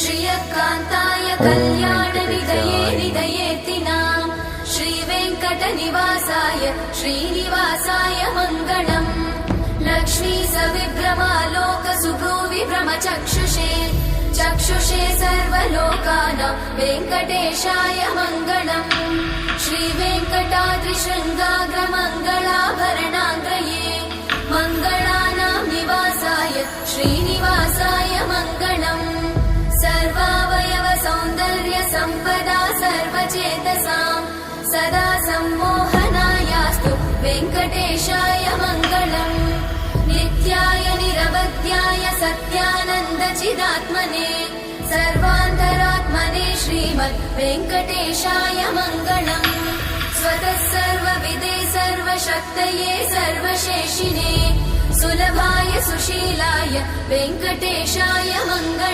श्रियकान्ताय कल्याणनिधये निधयेतिनाम् श्रीवेङ्कटनिवासाय श्रीनिवासाय मङ्गलम् लक्ष्मी सविभ्रमालोकसुभ्रूविभ्रमचक्षुषे चक्षुषे सर्वलोकानां वेङ्कटेशाय मङ्गलम् श्रीवेङ्कटाद्रिशृङ्गाग्रमङ्गलाभरणाङ्ग्रये मङ्गलानां निवासाय श्रीनिवासाय मङ्गलम् सर्वावयव सौन्दर्य सम्पदा सर्वचेतसां सदा सम्मोहनायास्तु वेङ्कटेशाय मङ्गलम् नित्याय निरवध्याय सत्यानन्दचिदात्मने सर्वान्तरात्मने श्रीमद् वेङ्कटेशाय मङ्गलम् स्वतः सर्वविदे सर्वशक्तये सर्वशेषिने सुलभाय सुशीलाय वेङ्कटेशाय मङ्गलम्।